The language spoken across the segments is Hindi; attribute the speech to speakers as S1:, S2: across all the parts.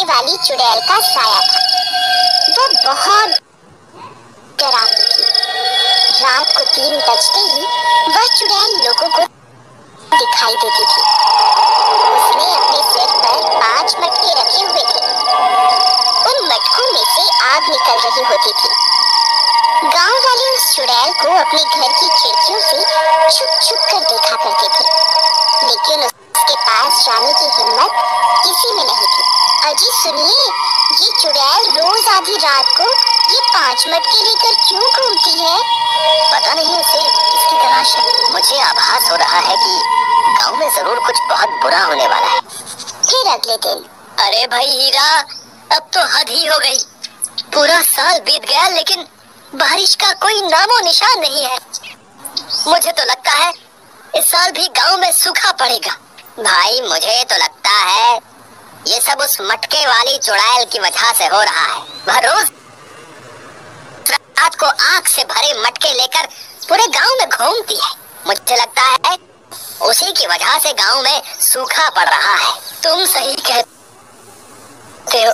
S1: वाली चुड़ैल का साया था। वो बहुत डरावनी थी। रात को 3 बजते ही वह चुड़ैल लोगों को दिखाई देती थी। उसने अपने सिर पर 5 मटके रखे हुए थे। उन मटकों में से आग निकल रही होती थी। गांव वाले उस चुड़ैल को अपने घर की खिड़कियों से छुप छुप कर देखा करते थे, लेकिन उसके पास जाने की हिम्मत किसी में नहीं थी। अजी सुनिए, ये चुड़ैल रोज आधी रात को ये 5 मटके लेकर क्यों घूमती है?
S2: पता नहीं उसे किसकी तलाश है। मुझे आभास हो रहा है कि गांव में जरूर कुछ बहुत बुरा होने वाला है।
S1: फिर अगले दिन,
S2: अरे भाई हीरा, अब तो हद ही हो गई। पूरा साल बीत गया लेकिन बारिश का कोई नामो निशान नहीं है। मुझे तो लगता है इस साल भी गांव में सूखा पड़ेगा। भाई मुझे तो लगता है ये सब उस मटके वाली चुड़ैल की वजह से हो रहा है। वह रोज रात को आग से भरे मटके लेकर पूरे गांव में घूमती है। मुझे लगता है उसी की वजह से गांव में सूखा पड़ रहा है। तुम सही कहते हो।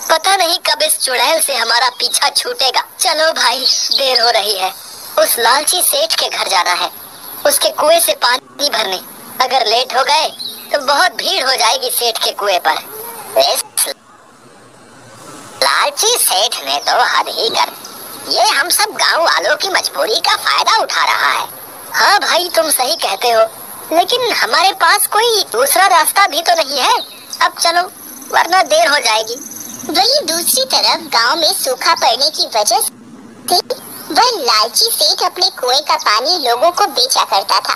S2: पता नहीं कब इस चुड़ैल से हमारा पीछा छूटेगा। चलो भाई, देर हो रही है। उस लालची सेठ के घर जाना है, उसके कुएं से पानी भरने। अगर लेट हो गए तो बहुत भीड़ हो जाएगी सेठ के कुएं पर। इस लालची सेठ ने तो हद ही कर, ये हम सब गांव वालों की मजबूरी का फायदा उठा रहा है। हाँ भाई, तुम सही कहते हो, लेकिन हमारे पास कोई दूसरा रास्ता भी तो नहीं है। अब चलो, वरना देर हो जाएगी।
S1: वही दूसरी तरफ गांव में सूखा पड़ने की वजह से वह लालची सेठ अपने कुएं का पानी लोगों को बेचा करता था,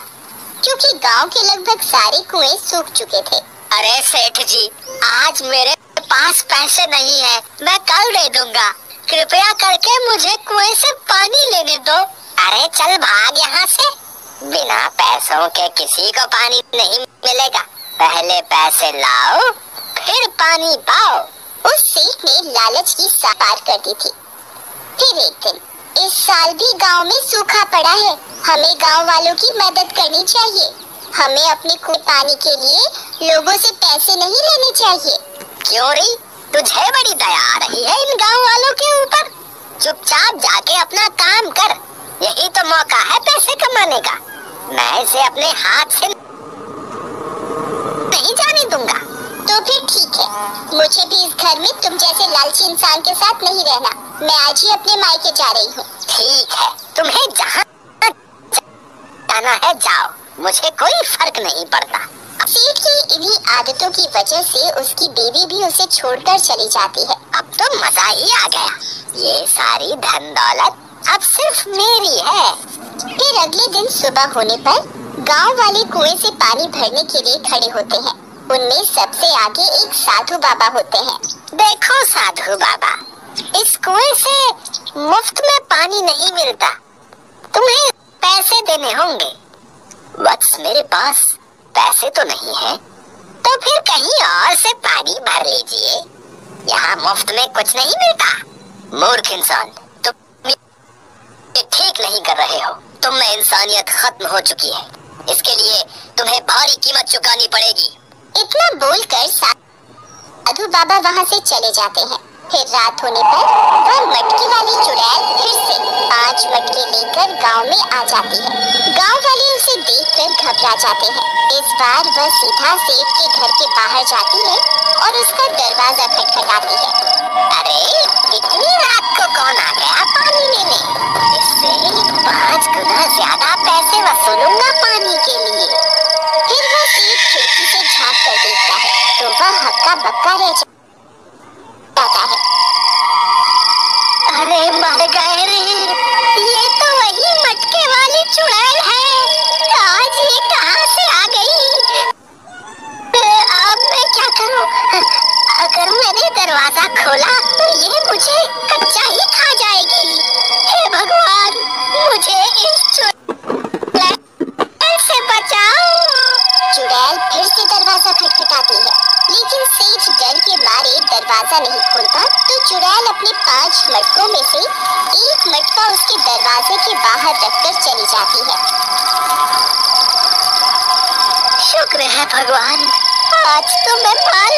S1: क्योंकि गांव के लगभग सारे कुएं सूख चुके थे।
S2: अरे सेठ जी, आज मेरे पास पैसे नहीं है, मैं कल दे दूंगा। कृपया करके मुझे कुएं से पानी लेने दो। अरे चल भाग यहाँ से, बिना पैसों के किसी को पानी नहीं मिलेगा। पहले पैसे लाओ फिर पानी पाओ।
S1: उस सेठ ने लालच की सीमा पार कर दी थी। फिर एक दिन, इस साल भी गांव में सूखा पड़ा है, हमें गांव वालों की मदद करनी चाहिए। हमें अपने कुएं पानी के लिए लोगों से पैसे नहीं लेने चाहिए।
S2: क्यों री, तुझे बड़ी दया आ रही है इन गांव वालों के ऊपर? चुपचाप जाके अपना काम कर, यही तो मौका है पैसे कमाने का। मैं इसे अपने हाथ से नहीं जाने दूंगा।
S1: तो फिर ठीक है, मुझे भी इस घर में तुम जैसे लालची इंसान के साथ नहीं रहना। मैं आज ही अपने मायके जा रही हूँ।
S2: ठीक है, तुम्हें जहाँ जाना है जाओ, मुझे कोई फर्क नहीं पड़ता।
S1: सेठ की इन्हीं आदतों की वजह से उसकी बीवी भी उसे छोड़कर चली जाती है।
S2: अब तो मजा ही आ गया, ये सारी धन दौलत अब सिर्फ मेरी है।
S1: फिर अगले दिन सुबह होने पर गांव वाले कुएं से पानी भरने के लिए खड़े होते हैं। उनमें सबसे आगे एक साधु बाबा होते हैं।
S2: देखो साधु बाबा, इस कुएं से मुफ्त में पानी नहीं मिलता, तुम्हें पैसे देने होंगे। वत्स, मेरे पास पैसे तो नहीं है, तो फिर कहीं और से पानी भर लीजिए। यहाँ मुफ्त में कुछ नहीं मिलता। मूर्ख इंसान, तुम ये ठीक नहीं कर रहे हो। तुम में इंसानियत खत्म हो चुकी है। इसके लिए तुम्हें भारी कीमत चुकानी पड़ेगी।
S1: इतना बोलकर साधु बाबा वहाँ से चले जाते हैं। फिर रात होने पर वह मटके वाली चुड़ैल फिर से 5 मटके लेकर गांव में आ जाती है। गांव वाले उसे देखकर घबरा जाते हैं। इस बार वह सीधा सेठ के घर के बाहर जाती है और उसका दरवाजा खटखटाती है।
S2: अरे इतनी रात को कौन आ गया पानी लेने? इससे 5 गुना ज्यादा पैसे वसूलूंगा पानी के लिए।
S1: फिर वह सेठ खिड़की से झांक कर देखता है तो वह हक्का बक्का रह जाता है।
S2: अरे मर गए रे, ये तो वही मटके वाली चुड़ैल है। आज ये कहाँ से आ गई? अब मैं क्या करूं? अगर मैंने दरवाजा खोला तो ये मुझे कच्चा ही खा जाएगी। हे भगवान, मुझे इस चुड़ैल से बचाओ।
S1: चुड़ैल फिर से दरवाजा खटखटाती है, लेकिन सेठ डर के मारे दरवाजा नहीं खोलता। तो चुड़ैल अपने 5 मटकों में से एक मटका उसके दरवाजे के बाहर रखकर चली जाती है।
S2: शुक्र है भगवान, आज तो मैं पाल।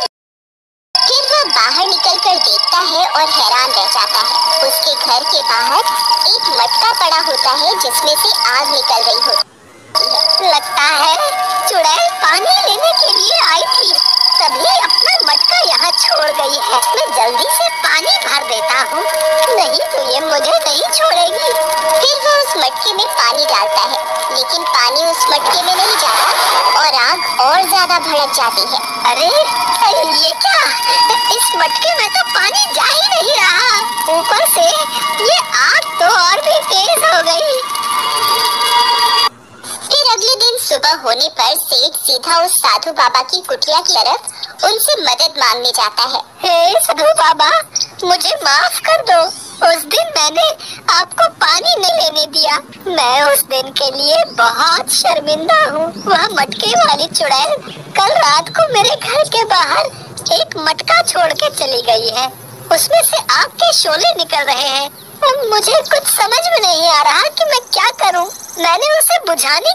S1: फिर वह बाहर निकलकर देखता है और हैरान रह जाता है। उसके घर के बाहर एक मटका पड़ा होता है जिसमें से आग निकल रही होती है।
S2: लगता है चुड़ैल पानी लेने के लिए आई थी, तभी अपना मटका यहाँ छोड़ गई है। मैं जल्दी से पानी भर देता हूँ, नहीं तो ये मुझे नहीं छोड़ेगी।
S1: फिर वो उस मटके में पानी डालता है, लेकिन पानी उस मटके में नहीं जाता और आग और ज्यादा भड़क जाती है।
S2: अरे ये क्या, इस मटके में तो पानी जा ही नहीं रहा। ऊपर से ये आग तो और भी तेज हो गई।
S1: फिर अगले दिन सुबह होने पर सेठ सीधा उस साधु बाबा की कुटिया की तरफ उनसे मदद मांगने जाता है।
S2: हे साधु बाबा, मुझे माफ कर दो। उस दिन मैंने आपको पानी नहीं लेने दिया। मैं उस दिन के लिए बहुत शर्मिंदा हूँ। वह मटके वाली चुड़ैल कल रात को मेरे घर के बाहर एक मटका छोड़ के चली गई है। उसमें से आग के शोले निकल रहे हैं। अब मुझे कुछ समझ में नहीं आ रहा कि मैं क्या करूँ। मैंने उसे बुझाने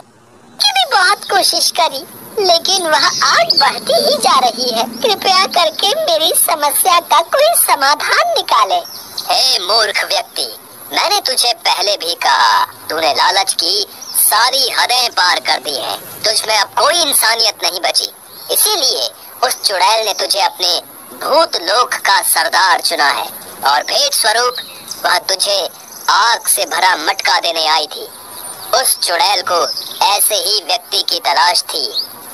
S2: की भी बहुत कोशिश करी, लेकिन वह आग बढ़ती ही जा रही है। कृपया करके मेरी समस्या का कोई समाधान निकाले।
S3: हे मूर्ख व्यक्ति, मैंने तुझे पहले भी कहा, तूने लालच की सारी हदें पार कर दी हैं। तुझमें अब कोई इंसानियत नहीं बची। इसीलिए उस चुड़ैल ने तुझे अपने भूत लोक का सरदार चुना है और भेंट स्वरूप वह तुझे आग से भरा मटका देने आई थी। उस चुड़ैल को ऐसे ही व्यक्ति की तलाश थी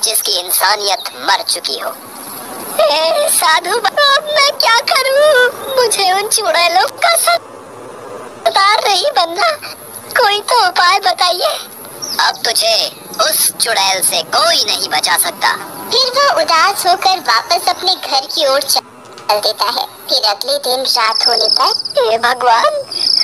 S3: जिसकी इंसानियत मर चुकी हो।
S2: साधु बाबा, अब मैं क्या करूं? मुझे उन चुड़ैलों का सरदार नहीं बनना। कोई तो उपाय बताइए।
S3: अब तुझे उस चुड़ैल से कोई नहीं बचा सकता।
S1: फिर वो उदास होकर वापस अपने घर की ओर चल देता है। फिर अगले दिन रात होने पर,
S2: हे भगवान,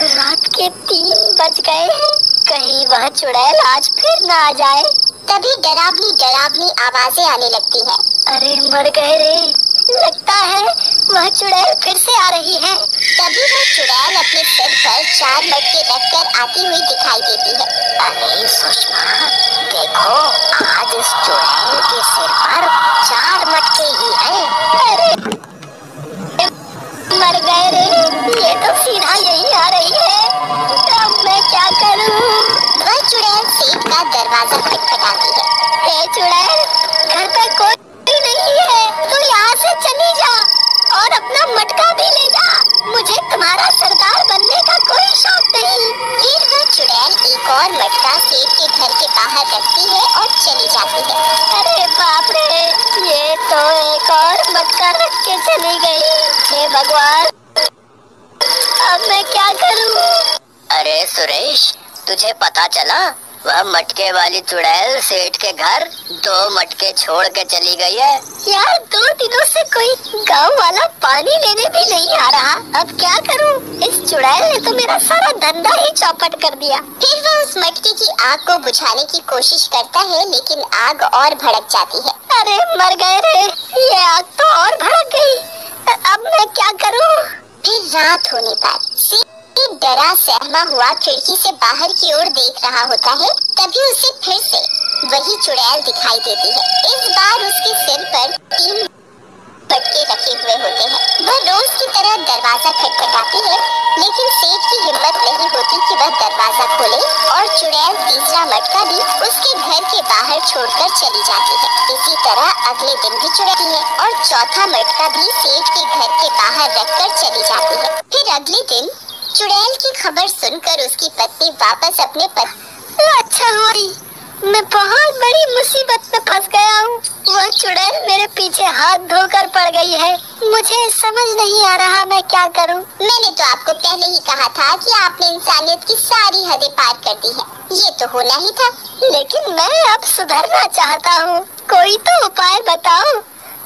S2: रात के 3 बज गए हैं। कहीं वह चुड़ैल आज फिर न आ जाए।
S1: तभी डरावनी डरावनी आवाजें आने लगती हैं।
S2: अरे मर गए रे, लगता है वह चुड़ैल फिर से आ रही है।
S1: तभी वो चुड़ैल अपने सिर पर 4 मटके रखकर आती हुई दिखाई देती है।
S3: अरे सुषमा, देखो आज इस चुड़ैल के सिर पर 4 मटके ही हैं।
S2: अरे मर गए रे, ये तो सीधा यही आ रही है। अब मैं क्या करूं?
S1: वह चुड़ैल सेठ का दरवाजा खटखटाती है।
S2: हे चुड़ैल, घर पे कोई नहीं है, तू यहाँ से चली जा और अपना मटका भी ले जा। मुझे तुम्हारा सरदार बनने का कोई शौक नहीं।
S1: फिर वह चुड़ैल एक और मटका सेठ के घर के बाहर रखती है और चली जाती है।
S2: अरे बाप रे, ये तो एक और मटका रख के चली गई। हे भगवान, अब मैं क्या करूं?
S3: अरे सुरेश, तुझे पता चला वह मटके वाली चुड़ैल सेठ के घर 2 मटके छोड़ के चली गई है।
S2: यार, 2 दिनों से कोई गांव वाला पानी लेने भी नहीं आ रहा। अब क्या करूं? इस चुड़ैल ने तो मेरा सारा धंधा ही चौपट कर दिया।
S1: फिर वह उस मटके की आग को बुझाने की कोशिश करता है, लेकिन आग और भड़क जाती है।
S2: अरे मर गए रे, ये आग तो और भड़क गई। अब मैं क्या करूं?
S1: फिर रात होने पर सेठ डरा सहमा हुआ खिड़की से बाहर की ओर देख रहा होता है। तभी उसे फिर से वही चुड़ैल दिखाई देती है। इस बार उसके सिर पर 3 मटके रखे हुए होते हैं। वह रोज की तरह दरवाजा खटखटाती है, लेकिन सेठ की हिम्मत नहीं होती कि वह दरवाजा खोले और चुड़ैल तीसरा मटका भी उसके घर के बाहर छोड़कर चली जाती है। इसी तरह अगले दिन भी चुड़ैल है और चौथा मटका भी सेठ के घर के बाहर रखकर चली जाती है। फिर अगले दिन चुड़ैल की खबर सुनकर उसकी पत्नी वापस अपने
S2: अच्छा हुई, मैं बहुत बड़ी मुसीबत में फंस गया हूँ। वह चुड़ैल मेरे पीछे हाथ धोकर पड़ गई है। मुझे समझ नहीं आ रहा मैं क्या करूँ।
S1: मैंने तो आपको पहले ही कहा था कि आपने इंसानियत की सारी हदें पार कर दी है। ये तो होना ही था।
S2: लेकिन मैं अब सुधरना चाहता हूँ। कोई तो उपाय बताओ,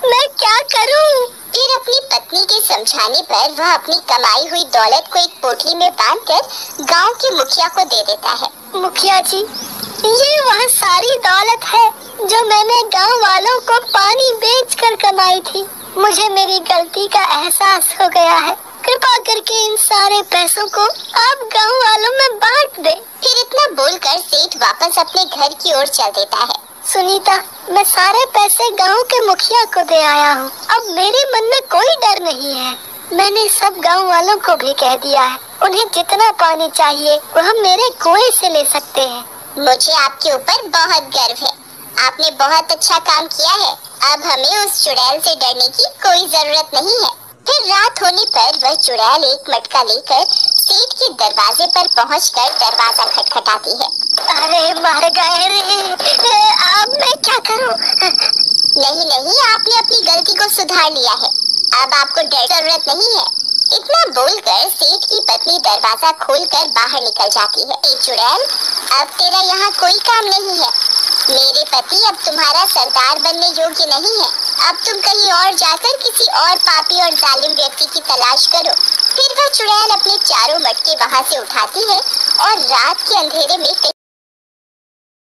S2: मैं क्या करूँ?
S1: फिर अपनी पत्नी के समझाने पर वह अपनी कमाई हुई दौलत को एक पोटली में बांधकर गांव के मुखिया को दे देता है।
S2: मुखिया जी, ये वह सारी दौलत है जो मैंने गांव वालों को पानी बेचकर कमाई थी। मुझे मेरी गलती का एहसास हो गया है। कृपा करके इन सारे पैसों को आप गांव वालों में बांट दे।
S1: फिर इतना बोलकर सेठ वापस अपने घर की ओर चल देता है।
S2: सुनीता, मैं सारे पैसे गांव के मुखिया को दे आया हूँ। अब मेरे मन में कोई डर नहीं है। मैंने सब गांव वालों को भी कह दिया है, उन्हें जितना पानी चाहिए वह मेरे कुएं से ले सकते हैं।
S1: मुझे आपके ऊपर बहुत गर्व है। आपने बहुत अच्छा काम किया है। अब हमें उस चुड़ैल से डरने की कोई जरूरत नहीं है। फिर रात होने पर वह चुड़ैल एक मटका लेकर सेठ के दरवाजे पर पहुंचकर दरवाजा खटखटाती है।
S2: अरे मर गए रे, अब मैं क्या करूं?
S1: नहीं नहीं, आपने अपनी गलती को सुधार लिया है। अब आपको डर जरूरत नहीं है। इतना बोलकर सेठ की पत्नी दरवाजा खोलकर बाहर निकल जाती है। ए चुड़ैल, अब तेरा यहाँ कोई काम नहीं है। मेरे पति अब तुम्हारा सरदार बनने योग्य नहीं है। अब तुम कहीं और जाकर किसी और पापी और जालिम व्यक्ति की तलाश करो। फिर वह चुड़ैल अपने चारों मटके वहाँ से उठाती है और रात के अंधेरे में